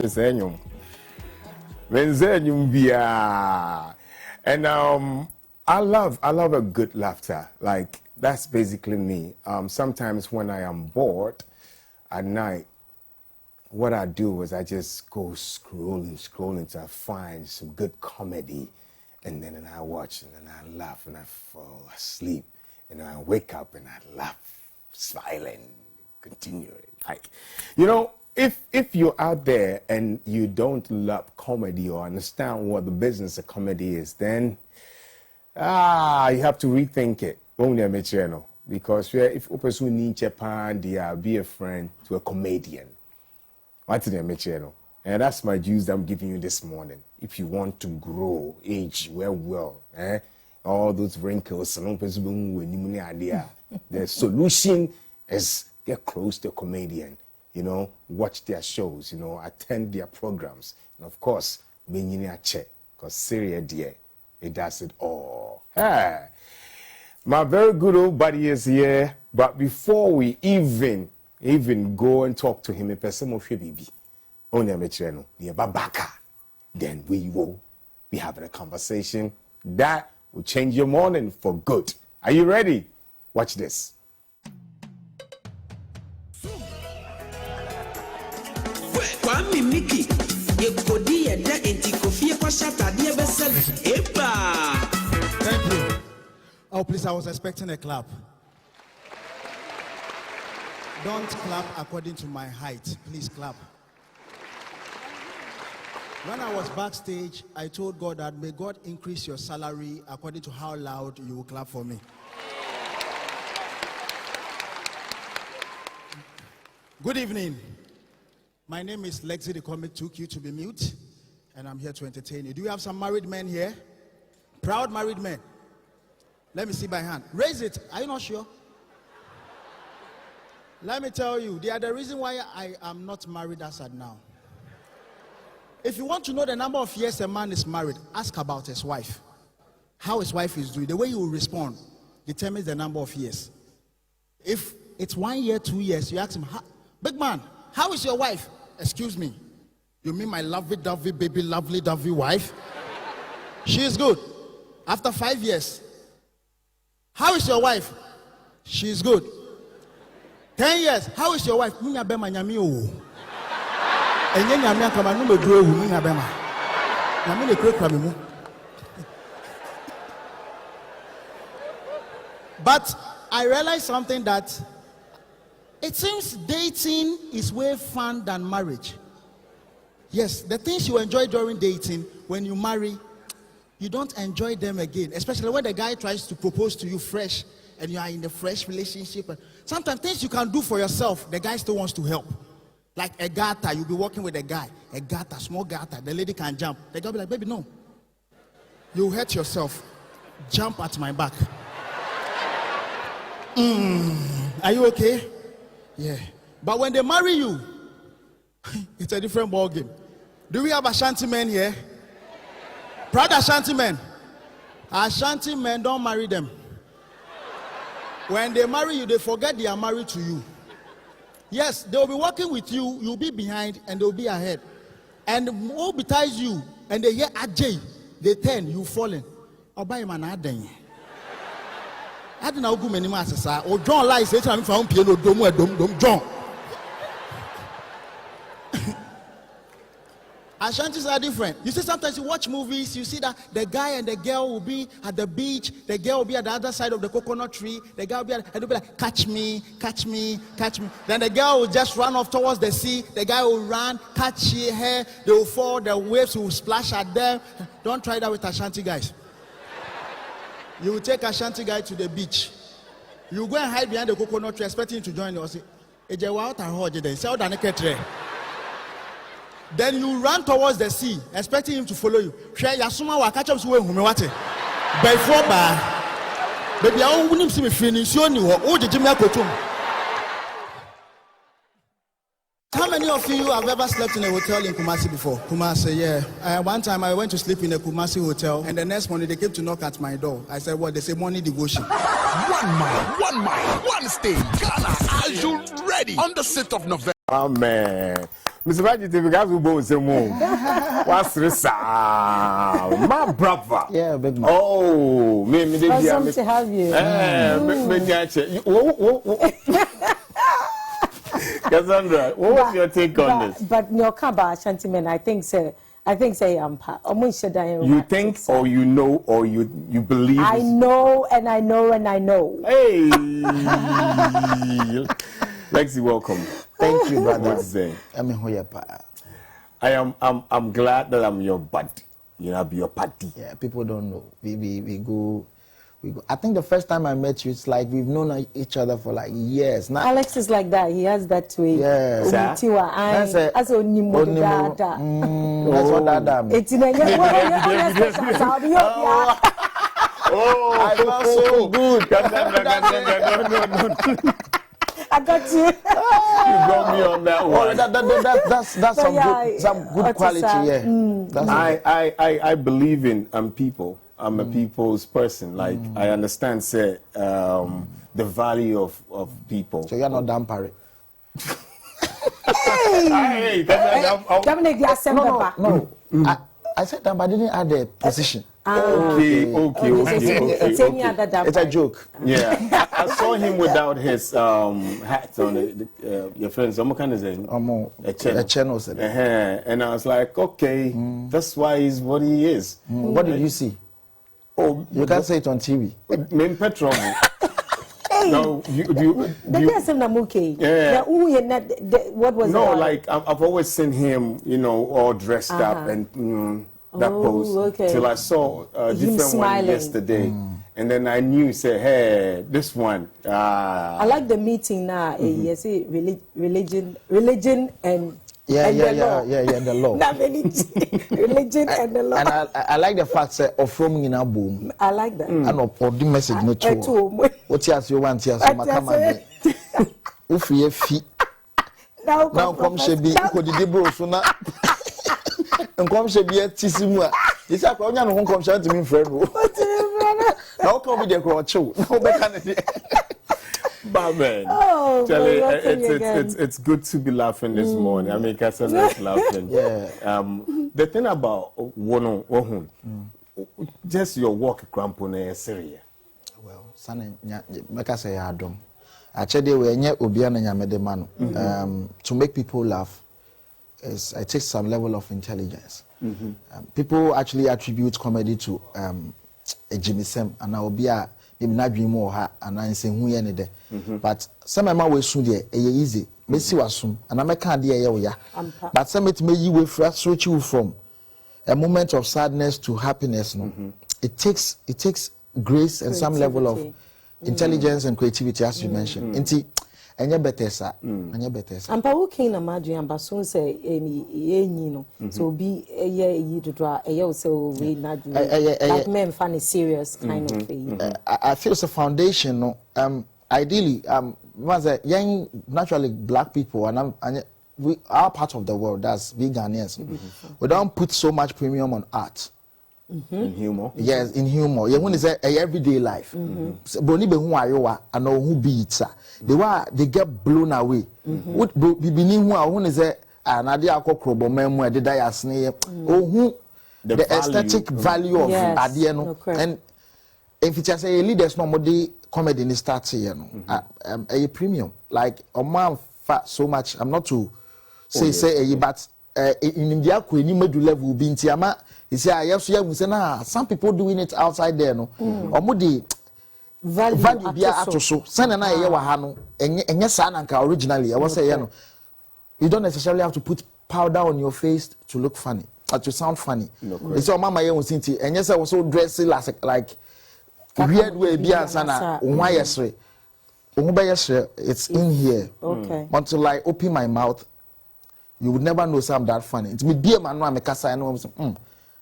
And I love a good laughter. Like that's basically me. Sometimes when I am bored at night, what I do is I just go scrolling till I find some good comedy, and then I watch and then I laugh and I fall asleep, and I wake up and I laugh, smiling, continuing. Like, you know, if you're out there and you don't love comedy or understand what the business of comedy is, then you have to rethink it. Because if a person needs Japan, they be a friend to a comedian. And that's my juice that I'm giving you this morning. If you want to grow, age well, all those wrinkles, the solution is get close to a comedian. You know, watch their shows, you know, attend their programs. And of course, check, because Syria, dear, it does it all. Hey, my very good old buddy is here, but before we even go and talk to him, a person of your baby, then we will be having a conversation that will change your morning for good. Are you ready? Watch this. Thank you. Oh, please, I was expecting a clap. Don't clap according to my height. Please clap. When I was backstage, I told God that may God increase your salary according to how loud you will clap for me. Good evening. My name is Lekzy the Comic, took you to be mute, and I'm here to entertain you. Do you have some married men here? Proud married men. Let me see by hand. Raise it. Are you not sure? Let me tell you, they are the reason why I am not married as at now. If you want to know the number of years a man is married, ask about his wife. How his wife is doing. The way he will respond determines the number of years. If it's 1 year, 2 years, you ask him, big man, how is your wife? Excuse me, you mean my lovey-dovey, baby, lovely-dovey wife? She is good. After 5 years, how is your wife? She is good. 10 years, how is your wife? But I realized something, that it seems dating is way fun than marriage. Yes, the things you enjoy during dating, when you marry, you don't enjoy them again. Especially when the guy tries to propose to you fresh and you are in a fresh relationship. Sometimes things you can do for yourself, the guy still wants to help. Like a gutter, you'll be working with a guy. A gutter, small gutter, the lady can jump. The guy will be like, baby, no. You hurt yourself. Jump at my back. Are you okay? Yeah. But when they marry you, it's a different ball game. Do we have Ashanti men here? Proud Ashanti men. Ashanti men, don't marry them. When they marry you, they forget they are married to you. Yes, they will be working with you, you'll be behind, and they'll be ahead. And who besides you, and they hear Ajay, they turn, you falling. Oba man aden. I don't know how many masses are. Or John lies, they tell me from piano, dom, John. Ashantis are different. You see, sometimes you watch movies, you see that the guy and the girl will be at the beach, the girl will be at the other side of the coconut tree, the guy will be and they'll be like, catch me, catch me, catch me. Then the girl will just run off towards the sea, the guy will run, catch her, they will fall, the waves will splash at them. Don't try that with Ashanti guys. You will take Ashanti guy to the beach. You go and hide behind the coconut tree, expecting him to join you. Say, then you run towards the sea, expecting him to follow you. Baby, I wouldn't see me finish. How many of you have ever slept in a hotel in Kumasi before? Kumasi, yeah. One time I went to sleep in a Kumasi hotel, and the next morning they came to knock at my door. I said, what? They say morning devotion. 1 mile, one stage. Ghana, are you ready? On the 6th of November. Amen. Mr. Vegetative, because we both say more. What's this? My brother. Yeah, big man. Oh, me Awesome to have you. Cassandra, what was your take on this? But no, Kaba Shantiman, I think say ampa. You think, or you know, or you believe? I know, and I know, and I know. Hey, Lekzy, welcome. Thank you, brother. What to say? I'm glad that I'm your buddy. You know, I'll be your party. Yeah, people don't know. We go. I think the first time I met you, it's like we've known each other for like years. Now, Alex is like that. He has that way. Yes. That's what I felt so good. I got you. You got me on that one. That's some good quality. Yeah. I believe in people. I'm a people's person. Like I understand, say, the value of people. So you're not dampering. Hey, Dominic, you are No. I said that, but I didn't add the position. Okay. It's a joke. Yeah, I saw him without his hat on. Your friend, some kind of a channel said. And I was like, okay, that's why he's what he is. What did you see? Oh, you can't say it on TV. Main petrol. No, yeah. What was no, like I've always seen him, you know, all dressed up and that pose. Okay. Till I saw a different one yesterday, and then I knew, say, hey, this one. I like the meeting now. Yes, religion and. The law. Religion and the law. And I like the fact that of from in a boom. I like that. And of the message no true. What you want to say, Makama. Ufi feet. Now come she be ko di bro so na. And come she be tisimua. This a ko nya no come she to me friend. Now come be the crowd show. Now be can But man, it's good to be laughing this morning. I mean, Cassandra's laughing. Yeah. The thing about just your work, Crampone, Syria. Well, son, make us say Adam. Actually, we nye obiya na nyame de mano. To make people laugh, it takes some level of intelligence. People actually attribute comedy to a Jimmy Sam and obiya. Not dream or her and I say who any day. But some of my way soon there, easy. Messi was soon, and I can't dear. But some it may you will frustrate you from a moment of sadness to happiness. No, it takes grace and some level of intelligence and creativity, as you mentioned. Inti, and you better, sir. And you better. And Paul came a magic and Basson say, no, so be a year you to draw a year so we not like men funny serious kind of thing. I feel it's a foundation. No, ideally, was a young naturally black people, and we are part of the world. That's we Ghanaians. We don't put so much premium on art. In humor. Yes, in humor. You want to say everyday life. Boni be who are and know who be it. They get blown away. What be beneath who I want to say another akokrobo memu e deda yasne who the aesthetic value of adie no. And if it just say leaders no more the comedy in start here no. A premium like a man fat so much. I'm not to say but in India ko ni medu level bi ntiama. You see, some people doing it outside there, no. Omudi value be at so. Send an idea wahano, and yes, originally, I was saying, you don't necessarily have to put powder on your face to look funny, or to sound funny. It's all Mama was into, and yes, I was so dressy like weird way, be as why yesterday. It's in here. Okay. Until I open my mouth, you would never know some that funny. It's me, dear man, I'm a cassa, I know.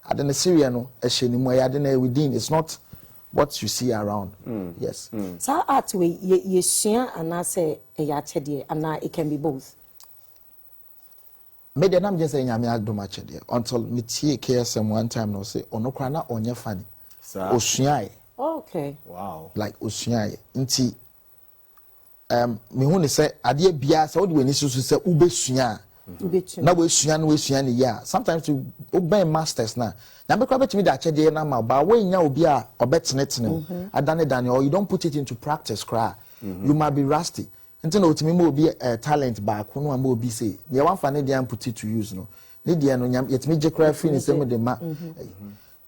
I don't know Syrian, I don't know within. It's not what you see around. Yes. So art way you share and I say a yachedi and now it can be both. Maybe I'm just saying I do much until me take KSM one time no say onokrana onye funny. Osuai. Okay. Wow. Like osuai. Nti me hu ne say ade bia say what we need to say ube suya na we suan ya sometimes to obey masters na be kwa betimi da chede na ma ba we nya obi a obetene adane or you don't put it into practice cry you might be rusty until no timi mo obi talent ba ko no ma obi say ye wan fa ne dia put it to use no ne dia no nyam yetimi je cry free ni say de ma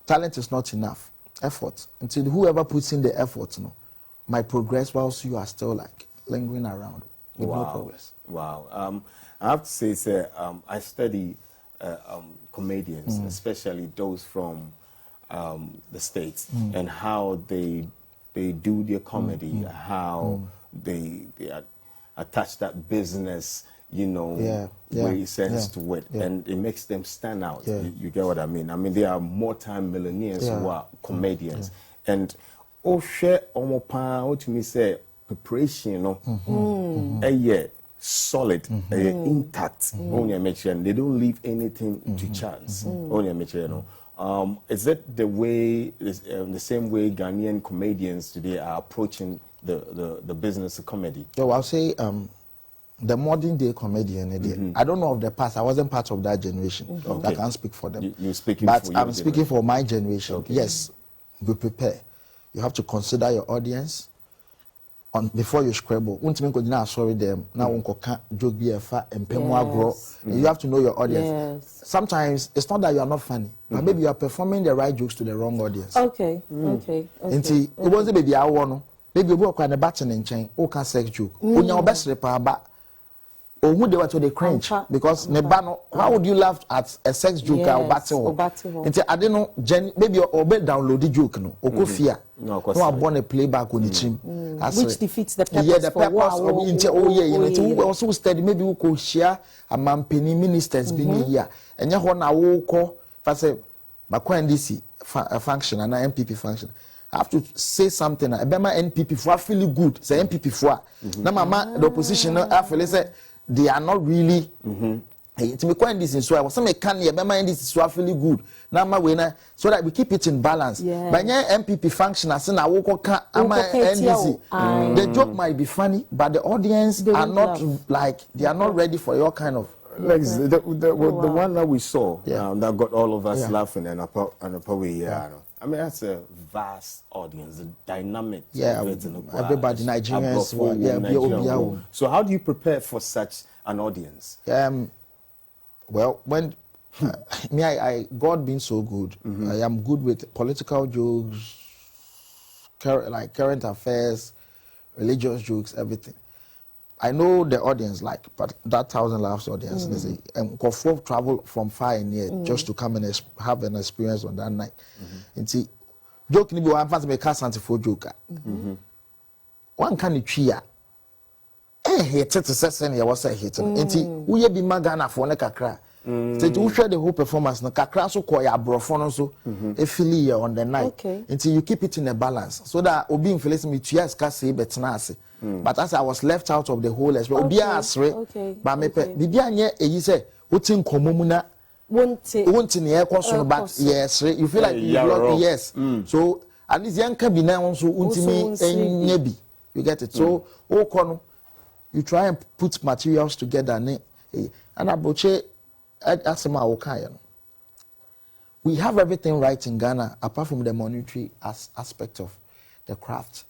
talent is not enough effort until whoever puts in the effort no might progress whilst you are still like lingering around with no progress. Wow. I have to say, sir, I study comedians, especially those from the States, and how they do their comedy, how they attach that business, way sense to it, and it makes them stand out. You get what I mean? I mean, they are multi-millionaires who are comedians, and share what me say preparation, solid, intact. They don't leave anything to chance. Is that the way? The same way Ghanaian comedians today are approaching the business of comedy? So I'll say the modern day comedian. I don't know of the past. I wasn't part of that generation. I can't speak for them. You're speaking, but I'm speaking for my generation. Okay. Yes, be prepared. You have to consider your audience. Before you scribble, sorry them now joke BFA and you have to know your audience. Sometimes it's not that you are not funny, but maybe you are performing the right jokes to the wrong audience. Okay. It wasn't maybe I want maybe you work on a button and chain or can sex joke. When your best repar or who they were to the cringe because nebano, how would you laugh at a sex joke or battle? I don't know, maybe or bet download the joke no or fear. No, I born a playback on the team. Which defeats the purpose. Yeah, the purpose of also study maybe we could share a man penny ministers being here. And you want to call for say DC function and an MPP function. I have to say something. I bet my NPP for feel good. Say NPP for. Now, mama, the opposition, I feel say they are not really. It's me quite this so I was some can you remember this is really good. Now my winner so that we keep it in balance. But MPP function as in I walk NDC. The joke might be funny, but the audience are not like they are not ready for your kind of the one that we saw that got all of us laughing and I mean that's a vast audience, a dynamic. Everybody Nigerians. So how do you prepare for such an audience? Well, when I God being so good, I am good with political jokes, like current affairs, religious jokes, everything. I know the audience, like, but that 1,000 laughs audience, they say, and travel from far and near just to come and have an experience on that night. And see, joke ni be one fast make Cassandra for joker. One can cheer. Hate it to say I was a hit. And we be magana for kakra. So to share the whole performance, no kakra so call ya brofon so affiliate on the night. Until you keep it in a balance. So that obi influence me to yes say betna ase. But as I was left out of the whole experience, obi asre. But me bibi anye eyi say wetin komomu na won't in the question but yes, you feel like yes. So at least yanka bi na so untimi enyebi. You get it. So you try and put materials together and aboche asema wokan. We have everything right in Ghana apart from the monetary aspect of the craft.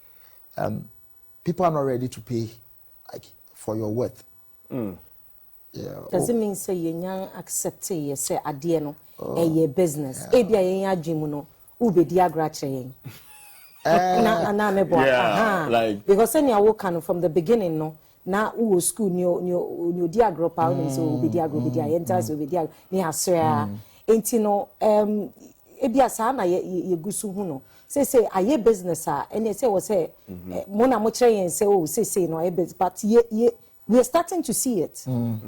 People are not ready to pay like for your worth. Does it mean say you accept you say adie no your business e bia yen adwemu no ubedi agrache yen na me boy like because any awokan from the beginning no na wo school ni odi agropa no so ubedi agrobedi enter so ubedi ni asrea enti no e bia sa na ye gusu hu no say aye business and say was say mo na mo kire yen say oh say no aye business but ye we are starting to see it.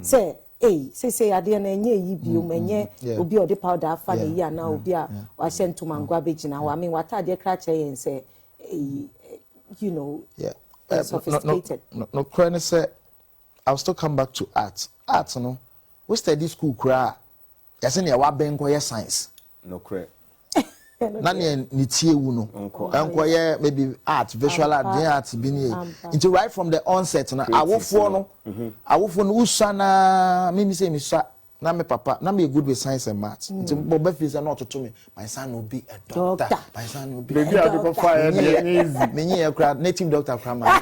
Say, say, I didn't enye yi biom enye obi odi powder afa ne yi ana obi a wa shentu mangwa bejina. I mean, what are they crache and say, you know, sophisticated. No, Crane say, I'll still come back to art. Art, no, we study school cra. Yes, any wa benko science. No credit. Nani nitie uno. Enko ye maybe art, visual art, bini. Into right from the onset na awofo no. Awofo no usana me say me sa na me papa na me good with science and maths. Into bobe fees are not to me. My son will be a doctor. My son will be Baby, I do fire me native doctor krama.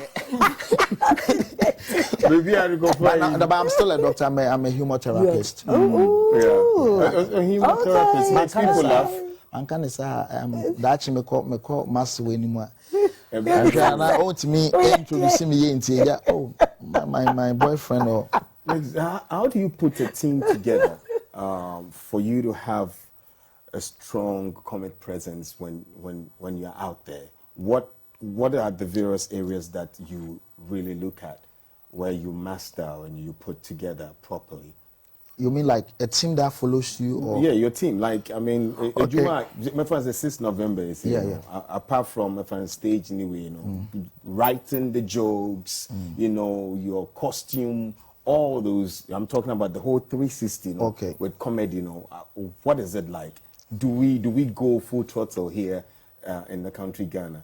Baby, I go fire. But I'm still a doctor. I'm a humor therapist. Yeah. A humor therapist makes people laugh. And can say that me call mass way anymore. And I want me introduce me into my boyfriend or how do you put a team together for you to have a strong comic presence when you're out there? What are the various areas that you really look at where you master and you put together properly? You mean like a team that follows you? Or? Yeah, your team. Like, I mean, Okay. my friend the 6th November, you see, apart from my friend stage anyway, writing the jokes, your costume, all those. I'm talking about the whole 360, Okay. with comedy, what is it like? Do we go full throttle here in the country Ghana?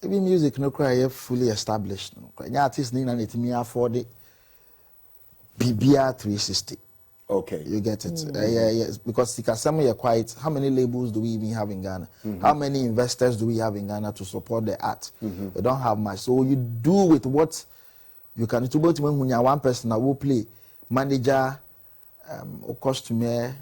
Even music no cry fully established. No artist need and it me afford it. BBR 360. Okay. You get it. Yes, because Cassandra, quite. How many labels do we even have in Ghana? How many investors do we have in Ghana to support the art? We don't have much. So you do with what you can. To both when you are one person, I will play manager, or costumer,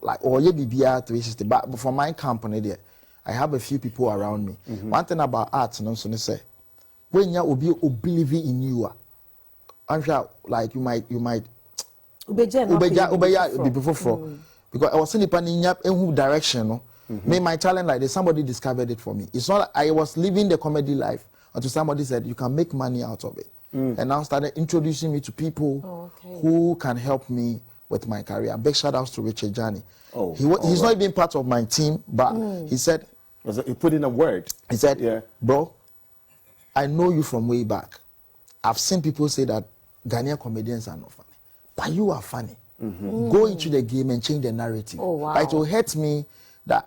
like or you BBR 360. But for my company there, I have a few people around me. One thing about art, so they say, when you will believe in you, I'm sure like you might. Ubeja be before because I was in the paninya in direction. No, me my talent like this. Somebody discovered it for me. It's not. I was living the comedy life until somebody said you can make money out of it, and now started introducing me to people who can help me with my career. Big shout outs to Richard Johnny. He's not even part of my team, but he said he put in a word. He said, "Bro, I know you from way back. I've seen people say that Ghanaian comedians are not funny. But you are funny. Go into the game and change the narrative. It will hurt me that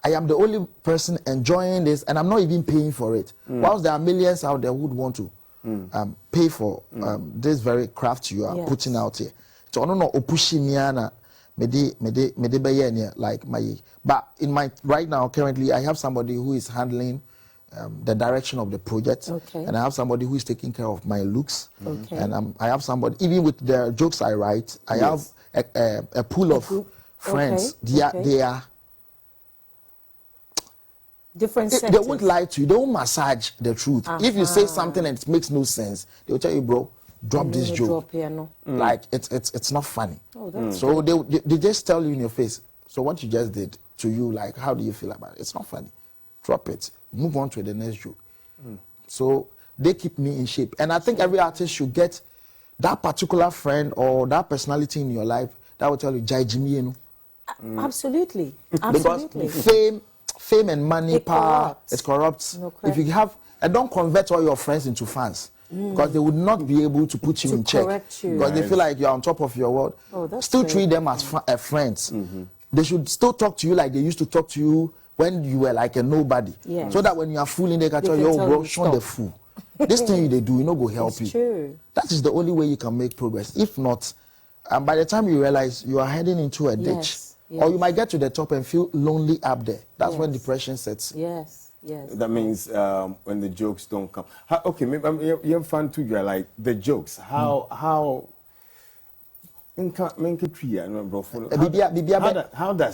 I am the only person enjoying this and I'm not even paying for it. Whilst there are millions out there who would want to pay for this very craft you are putting out here. So I don't know, like my, but in my right now currently I have somebody who is handling the direction of the project, and I have somebody who is taking care of my looks, and I have somebody even with the jokes I write. I have a pool of friends. They are different. They won't lie to you. They won't massage the truth. If you say something and it makes no sense, they'll tell you, bro, drop this joke. Drop here, no. Like it's not funny. So they just tell you in your face. So what you just did to you, like how do you feel about it? It's not funny. Drop it. Move on to the next joke. So they keep me in shape. And I think every artist should get that particular friend or that personality in your life that will tell you, Jai Jimmy, you know. Absolutely. Because fame and money, power, it corrupts. No, if you have, and don't convert all your friends into fans. Because they would not be able to put you in check. Because they feel like you're on top of your world. Still treat them as friends. They should still talk to you like they used to talk to you when you were like a nobody. So that when you are fooling, they can tell you, oh, bro, show the fool. This thing they do, go help you. True. That is the only way you can make progress. If not, and by the time you realize you are heading into a ditch, or you might get to the top and feel lonely up there. That's when depression sets. Yes. That means when the jokes don't come. Maybe you're fun too. You're like the jokes. How does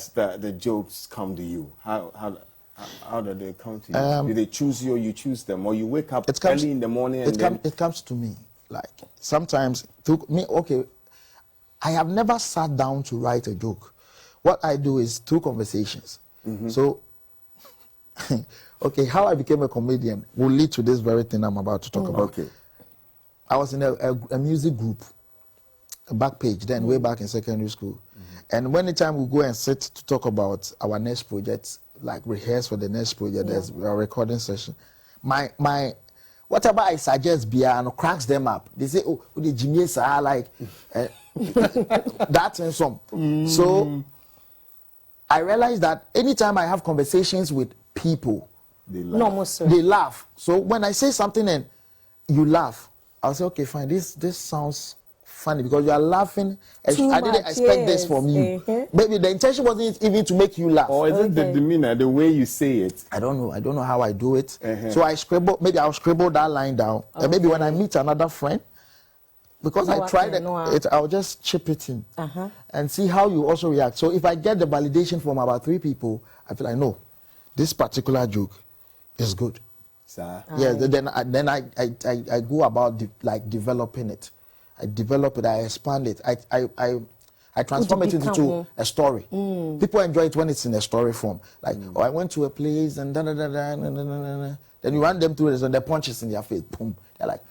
the jokes come to you? How do they come to you? Do they choose you or you choose them? Or you wake up early in the morning and it comes to me. Like sometimes I have never sat down to write a joke. What I do is through conversations. So how I became a comedian will lead to this very thing I'm about to talk about. I was in a music group, a back page, then way back in secondary school. And when the time we go and sit to talk about our next project, like rehearse for the next project, there's a recording session. My whatever I suggest, Biano cracks them up. They say, oh, the genius are like that and some. So I realized that anytime I have conversations with people, They laugh. No more, sir. they laugh. So when I say something and you laugh, I'll say, okay, fine, this sounds funny because you are laughing. Too I didn't much, expect this yes. from you. Maybe the intention wasn't even to make you laugh. Or is it the Okay. demeanor, the way you say it? I don't know how I do it. So I'll scribble that line down. And maybe when I meet another friend, because I tried it, I'll just chip it in and see how you also react. So if I get the validation from about 3 people, I feel like, no, this particular joke is good. Sir. Yeah, then I go about developing it. I develop it, I expand it. I transform it into a story. People enjoy it when it's in a story form. Like, oh, I went to a place and then you run them through this and the punches in their face. Boom. They're like,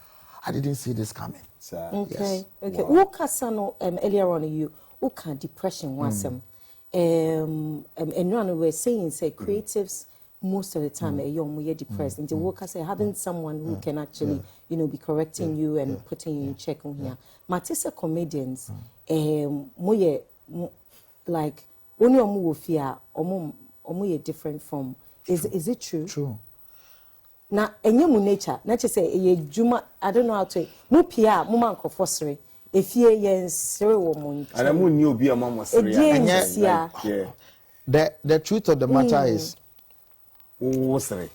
I didn't see this coming. Sir. Okay. Yes. Okay. Wow. Who earlier on you who can depression was and one were saying say creatives most of the time you're depressed and the worker say having someone who can actually be correcting you and putting you in check on here. Matisa comedians like only omu fear omu different from is it true? True. Na enye mu nature na che say ye juma I don't know how to mu pia mu man kofosere efie ye nsere wo mu And I'm new be a mama yeah. The truth of the matter is Oh, sorry.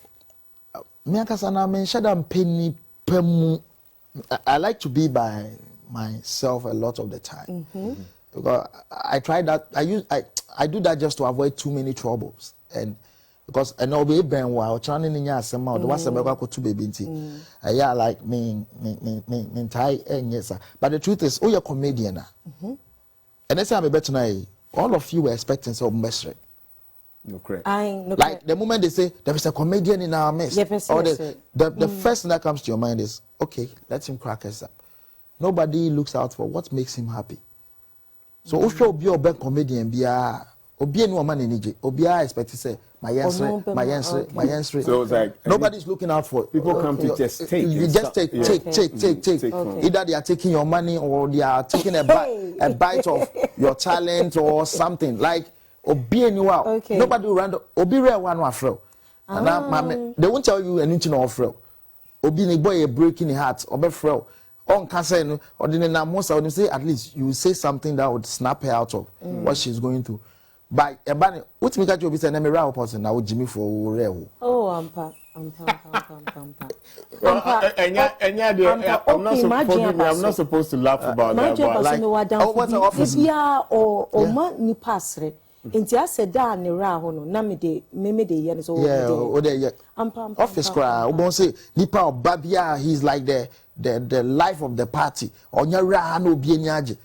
me akasana me shadam penny pemu. I like to be by myself a lot of the time. Because I try that I do that just to avoid too many troubles. And because I know be ben while trying in your summer the was about to baby yeah like me tie yes. But the truth is, oh, you're a comedian. And that's how I'm better tonight. All of you were expecting some message. No correct. Like the moment they say there is a comedian in our midst, the first thing that comes to your mind is, okay, let him crack us up. Nobody looks out for what makes him happy. So if you be a big comedian, be a no man in Egypt, or expect to say my answer. So it's like nobody's looking out for people come to just take. You just take. Either they are taking your money or they are taking a bite of your talent or something. Like Obi anywhere. Nobody will run. Obi rare one afro. And they won't tell you anything of afro. Obi ni boy breaking the heart. Obi afro. On cancer or the most I would say at least you will say something that would snap her out of what she's going through. By a banner, what make you be saying I'm a real person now Jimmy for real. Oh, I'm not supposed to laugh about that. Like, Inti ase da ne ra ho no na me de ye so office cry we say nipa obabia he's like the life of the party onya ra na obi ani age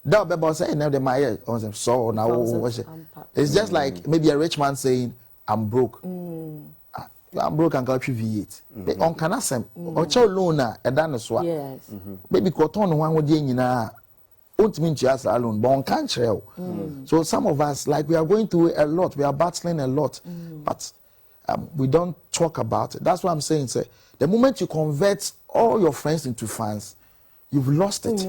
da obeba say na dem aye on so now it's just like maybe a rich man saying I'm broke. I'm broke and got V8 on can asem o che loan na e da ne so a maybe ko ton no wan wo de nyina don't mean to us alone, but on can't tell. So some of us, like we are going through a lot, we are battling a lot, but we don't talk about it. That's what I'm saying. Say, the moment you convert all your friends into fans, you've lost it.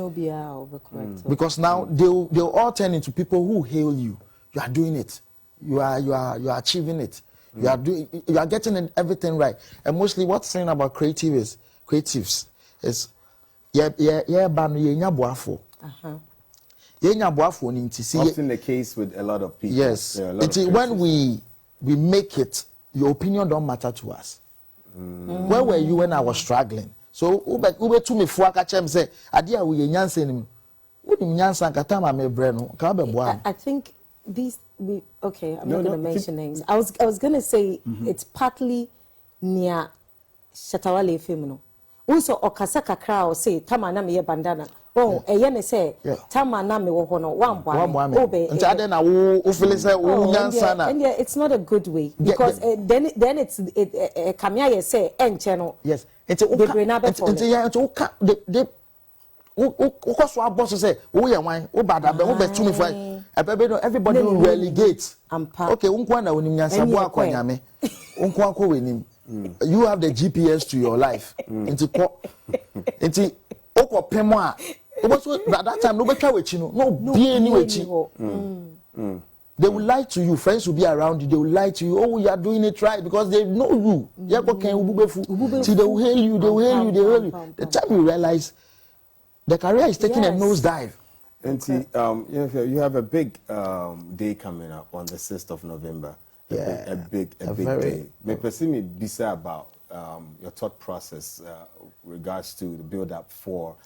Because now they'll all turn into people who hail you. You are doing it. You are achieving it. You are getting everything right. And mostly what's saying about creatives is often the case with a lot of people. Yes. When we make it, your opinion don't matter to us. Where were you when I was struggling? So ube to me fuaka chem say adia we nyanse nim. Wodi nyansa nkata ma me bre no ka be boa. I think I'm not going to mention names. I was going to say it's partly near Shatawale Femino. Also okasa kakra o say tama na me bandana. Oh, ne say tama na me wo hono wan bua me. Obe. Nti ade na wo feel say wo nyansa na. And it's not a good way because then it's kamia ye say enche no. Yes. Nti ya nti uka de ukoso aboso say wo ye wan wo bada be wo be tumi fa. Everybody will relegate. Okay, unkwa na onim nyansa bo akwanyame. Unkwa akọ wenim. You have the GPS to your life. Into oko pemo a that time no betwa wechi no be any wechi. They will lie to you. Friends will be around you. They will lie to you. Oh, you are doing it right because they know you. See, they will hail you. They will hail you. They will hail you. The time you realize the career is taking a nosedive. And see, you have a big day coming up on the 6th of November. A big day. Me person me bisa about your thought process regards to the build up for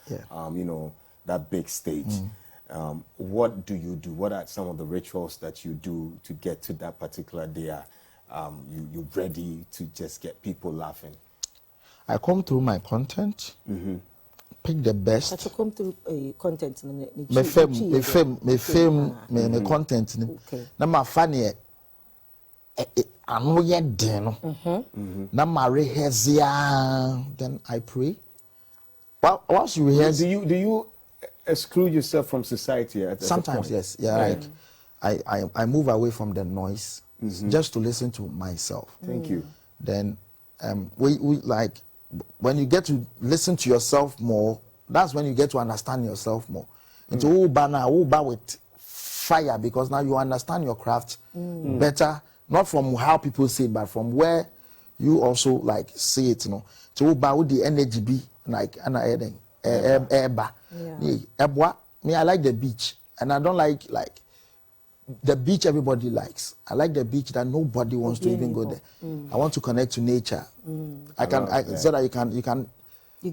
that big stage. What do you do? What are some of the rituals that you do to get to that particular day? You ready to just get people laughing? I come through my content, pick the best. But you come through content. Me film, me content. Na ma funny. Anu ye den. Na ma rehearse. Then I pray. Once you rehearse, do you exclude yourself from society at sometimes? Yes, like I move away from the noise just to listen to myself. Thank you. Then we like when you get to listen to yourself more, that's when you get to understand yourself more. Into with fire, because now you understand your craft better, not from how people say it, but from where you also like see it, So with the energy be like me, I like the beach, and I don't like the beach everybody likes. I like the beach that nobody wants to even go there. I want to connect to nature. So that you can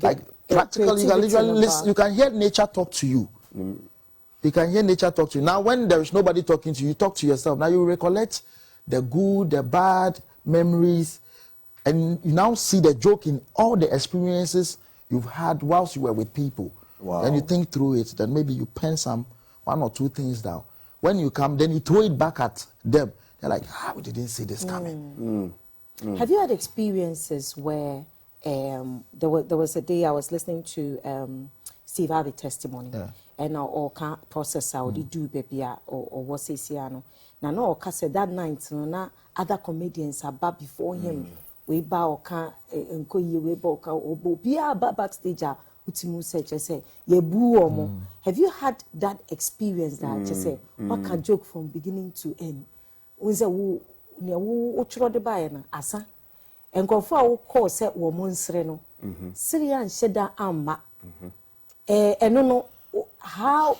like practically you can literally listen, you can hear nature talk to you. You can hear nature talk to you. Now when there is nobody talking to you, talk to yourself. Now you recollect the good, the bad memories, and you now see the joke in all the experiences you've had whilst you were with people. Wow. Then you think through it, then maybe you pen one or two things down. When you come, then you throw it back at them. They're like, we didn't see this coming. Have you had experiences where there was a day I was listening to Steve Harvey testimony, and or can't process how they do baby or what says no. Now no said that night no other comedians are back before him. We bow or can't we bow or be backstage. Say have you had that experience that just say what can joke from beginning to end? We say wo chro de bae na asa enkofo a wo call say wo monsre no Syrian sheda amma eno no how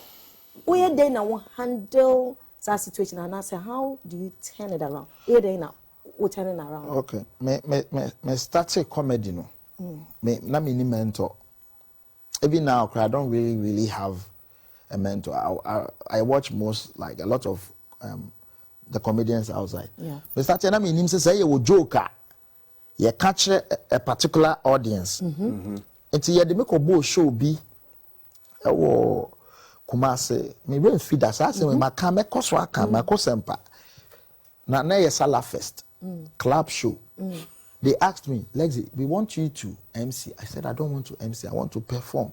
we dey na wo handle that situation, and I say how do you turn it around? We dey na wo turn it around. Okay, me start a comedy no. Me na me ni mentor. Even now, I don't really have a mentor. I watch most, like a lot of the comedians outside. Yeah. But starting, I mean, him say you joker, you catch a particular audience. Until you make a bow show be, oh, Kumase, me brain feed us. I say, my come, my cosempa. Now, you Salah Fest, club show. They asked me, Lekzy, we want you to MC. I said, I don't want to MC. I want to perform.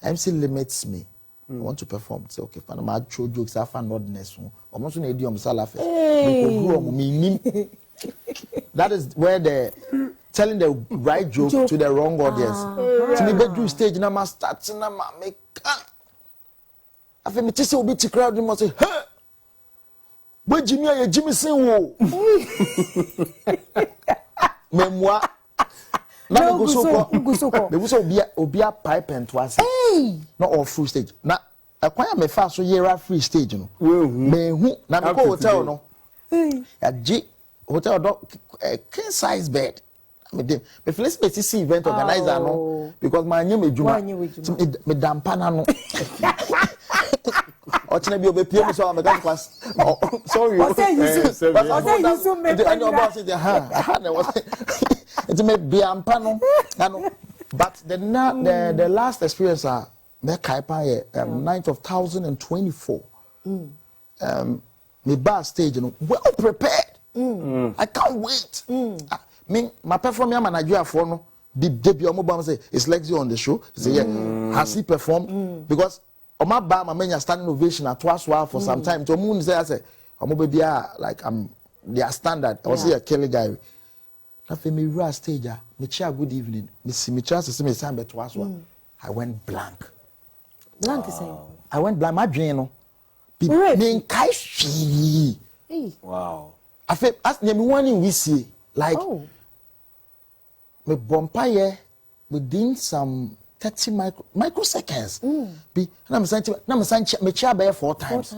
MC limits me. I want to perform. Say, okay, fine. I'm show jokes. I find oddness. I'm not going to Salah Fest. That is where they're telling the right joke to the wrong audience. To me, do stage, and I'm starting, I'm make. I feel me to say, to crowd, you must say, hey, where Jimmy sing wo. Memoir. Now go so. They will be a pipe and twice. Not all full stage. Now, I quite me fast so year free stage, Me who now go hotel no. A G hotel dog king size bed. Me feel space see event organizer no because my name is Juma. Me dampana no. Ochine bi obepie so am gas class. Sorry. I say you so me. I know about it. It may be ampano. But the last experience me kaipa 9th of 2024. Me bar stage well prepared. I can't wait. Me my performance manager for no the debut omo say it's Lekzy on the show. Say yeah, has he performed? Because my bar my many standing ovation at twice for some time. To moon say I say omo baby like I'm their standard. I was a Kelly guy. After me rush stage, me chair good evening. Me see me chance to see me sign bet twice. I went blank. Blank is saying. I went blank. My dream no. Me kai Hey. Wow. I feel as the one we see like me bompaye within some 30 microseconds. Be na me sanche me chia be 4 times.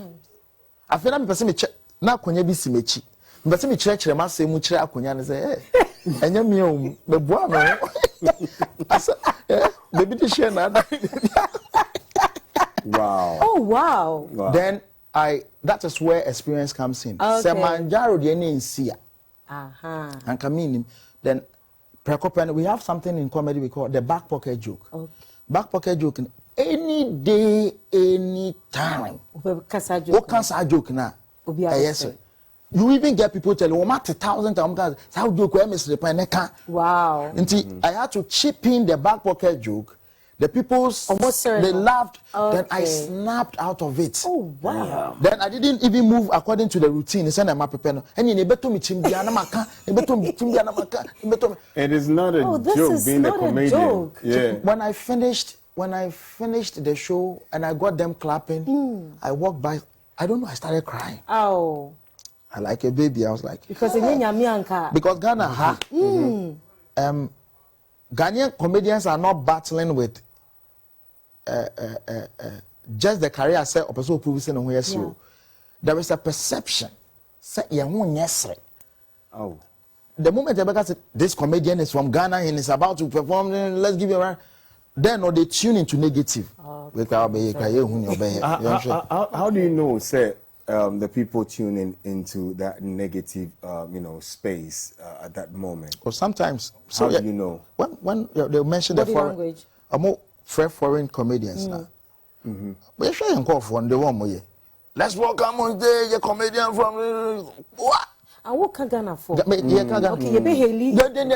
I feel na me person me na akonya bi si mechi. Me person me kire ma se mu kire akonya ne say enye me o me boa no. Asa baby dey share na. Wow. Oh wow. Then that is where experience comes in. Okay. Semanjaro de ne nsia. Aha. And coming then Prekopen, we have something in comedy we call the back pocket joke. Okay. Back pocket joke any day, any time. What cancer joke now? Yes. You even get people telling, "Oh, 1,000 times how joke we miss the pen." Wow. I had to chip in the back pocket joke. The people they laughed. Okay. Then I snapped out of it. Oh wow. Then I didn't even move according to the routine. It is not a joke being a comedian. Yeah. When I finished the show and I got them clapping, I walked by. I don't know. I started crying. Oh. I like a baby. I was like, because because Ghana, Ghanaian comedians are not battling with just the career set of person who no yes. There is a perception. Say oh. The moment Rebecca said this comedian is from Ghana and is about to perform, let's give you a round. Then or they tune into negative. How do you know, say, the people tuning into that negative, space at that moment? Or sometimes. How do you know? When they mention body the foreign language. More foreign comedians now. We're showing call for the one more. Let's welcome on stage a comedian from what? And what can Ghana for? Okay, you be Haley. Then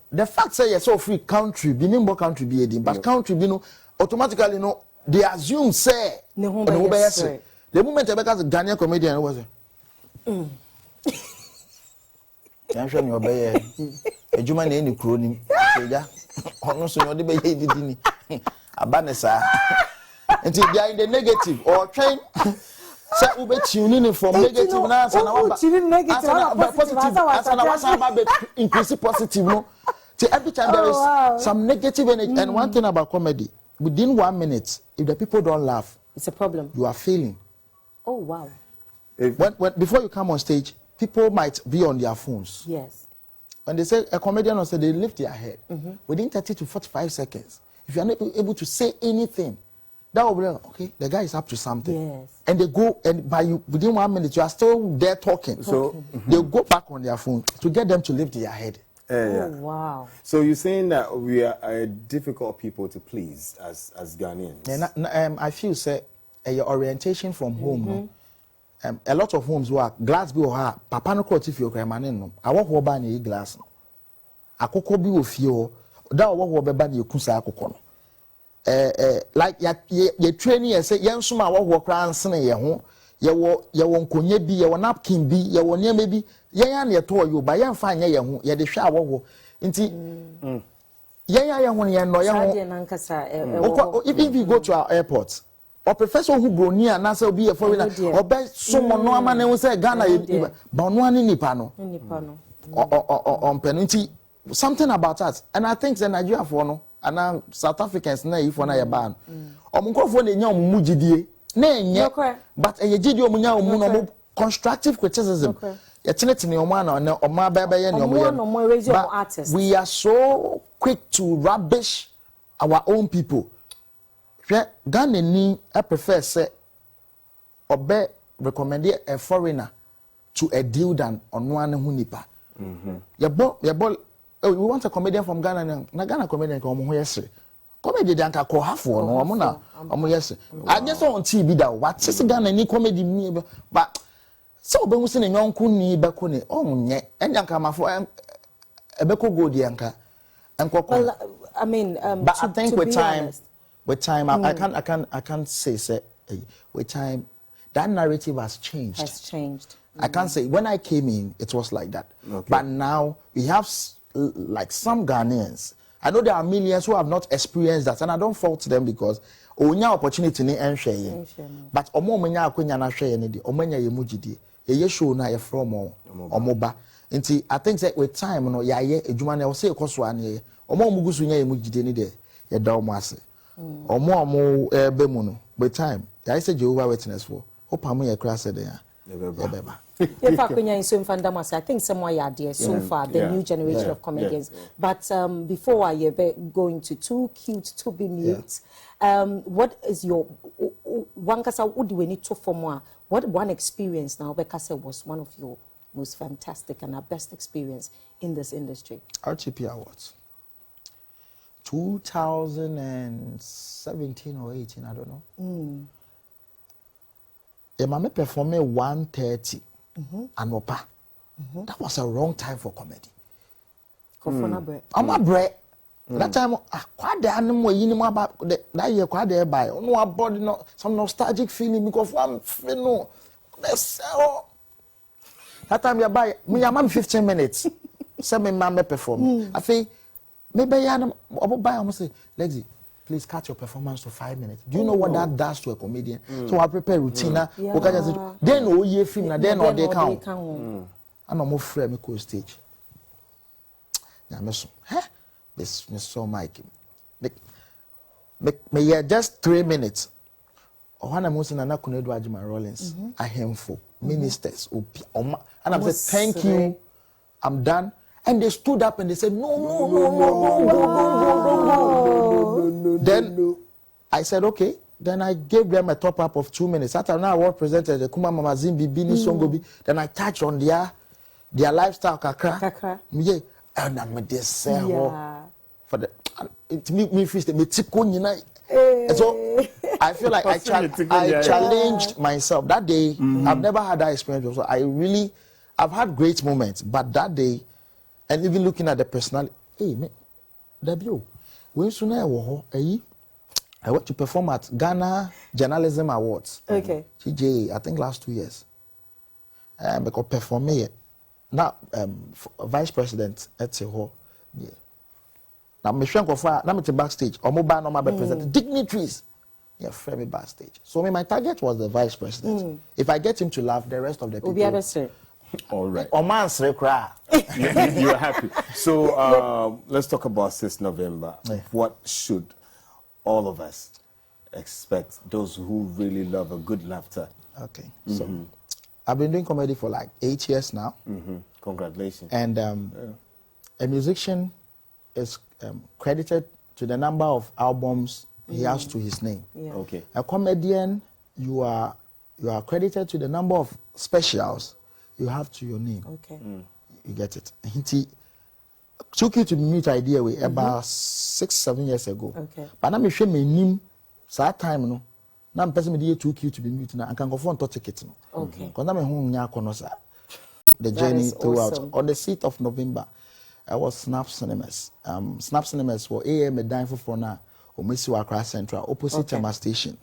the fact say yes, so free country, be nimbo country be edin, but country be no automatically they assume say the moment I become a Ghanaian comedian was I'm sure you obey a German any crony. Ono so you be didini. Abanesa. Until they are in the negative or train. Say ube tuning in from negative now and positive increase positive no. See every time there is some negative energy and one thing about comedy within 1 minute if the people don't laugh it's a problem. You are failing. Oh wow. When before you come on stage people might be on their phones. Yes. When they say a comedian or say they lift their head within 30 to 45 seconds if you are not able to say anything that will be like, okay, the guy is up to something. Yes. And they go and by you within 1 minute you are still there talking. So they'll go back on their phone to get them to lift their head. Oh wow. So you're saying that we are difficult people to please as Ghanaians? And I feel say your orientation from home. A lot of homes work glass be or papa no crotty feel cremanin no. I walk over any glass. Akoko bi ofio that walk over ban you kusa akoko no. Like ye training say yen suma wo kra ansene ye ho ye wo nkonye bi ye wo napkin bi ye wo niam bi yen ya na to yo ba yen fa anya ye ho ye de hwe awo nti yen ya ye ho yen no ye ho if you go to our airport or professor who bronia na say obi ye foreigner obe somo no ama ne say Ghana ba no ani nipa no on penalty something about that and I think the Nigeria for no and South Africans na if na ye ban omunkofo na nya omumugidie na enye but eye gidi omunya omu no constructive criticism ye tenetene omu na omu ababa ye ne omu ye we are so quick to rubbish our own people. Ghana ni I prefer say obe recommend a foreigner to a deal than on one hunipa. We want a comedian from Ghana. Na Ghana comedian ko mo yesi. Comedy dan ka ko hafo no mo na mo yesi. I just on TV that what is Ghana ni comedy ni but so be musi ne nyonku ni be ko ni onye enyan ka mafo ebe ko go di anka. Well, I mean but I think with time I can't say with time that narrative has changed. I can't say when I came in it was like that. Okay. But now we have like some Ghanaians. I know there are millions who have not experienced that and I don't fault them because onya opportunity ni enhwe ye but omo akonya na hwe ye ne de omanya ye mugidie ye show na ye from omoba nti I think that with time no ya ye adwuma na wo say ekoso ane ye omo mugusu nya ye mugidie ne de ye da omo ase omo be mu no with time ya say Jehovah Witness for opam ye kra said ya beba if I think someone are there so far, the new generation of comedians. But before I go into too cute to be mute, what is your one kasa would we need to for more? What one experience now because was one of your most fantastic and our best experience in this industry? RTP Awards. 2017 or 18, I don't know. Yeah, my performed 1:30. Anopa. That was a wrong time for comedy. I'm a bread. That time, quite the animal you know about that year, quite there by no about some nostalgic feeling because one no. That time you buy me, I'm 15 minutes. Some man perform. I think maybe I'm buy almost say, Lekzy, please cut your performance to 5 minutes. Do you know what that does to a comedian? So I prepare routine. Then oh ye film na then or they count. And I'm more free me go stage. Yeah, me so. This me so Mike. Me just 3 minutes. Ohana Musi na Kunedu Ajima Rollins. A handful ministers. And I'm saying thank you. I'm done. And they stood up and they said no. Then I said, okay. Then I gave them a top up of 2 minutes. After now, I presented the Kuma Mama Zimbi, Bini Songobi. Then I touched on their lifestyle, kakra. Yeah, and I'm this for the me feast me tikun, you know. So I feel like I challenged myself that day. I've never had that experience before. So I've had great moments, but that day, and even looking at the personality, hey man, debut. When soon I went to perform at Ghana Journalism Awards. Okay. TJ, I think last 2 years. Because perform me now vice president at Seho. Yeah. Now me shrink of now me to backstage. Or mobile no represent dignitaries. Yeah, frame me backstage. So my target was the vice president. If I get him to laugh, the rest of the people. All right. You're happy. So let's talk about 6th November. Yeah. What should all of us expect, those who really love a good laughter? Okay. So I've been doing comedy for like 8 years now. Congratulations. And a musician is credited to the number of albums he has to his name. Yeah. Okay. A comedian, you are credited to the number of specials you have to your name. Okay. You get it. He took you to meet idea with about 6-7 years ago. Okay. But now me share my name. So that time no. Now person me took you to be meet now. I can go for ticket no. Okay. Because now me home nya kono the journey throughout. Awesome. On the 6th of November, I was Snap Cinemas. Snap Cinemas for AM a dime for now. Omisi wa Accra Central opposite Chama Station.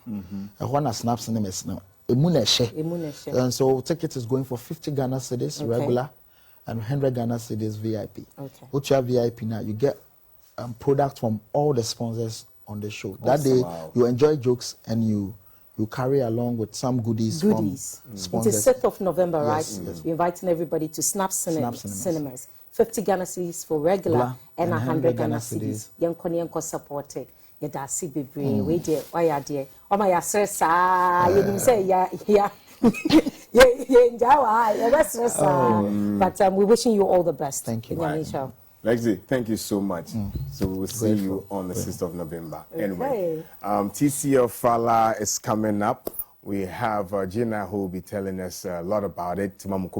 One a Snap Cinemas now. And so ticket is going for 50 Ghana cedis regular and 100 Ghana cedis VIP. Okay. What you have VIP now, you get products from all the sponsors on the show. Awesome. That day, you enjoy jokes and you carry along with some goodies. From sponsors. It's the 6th of November, right? Yes. We're inviting everybody to Snap Cinemas. 50 Ghana cedis for regular and 100 Ghana cedis. Yanko support it. Yadasi bebre we dey why there o ma ya stressa you say yeah but we're wishing you all the best. Thank you. Lekzy, thank you so much. So we'll see you on the 6th of November. Anyway, TC of Fala is coming up. We have Gina who will be telling us a lot about it.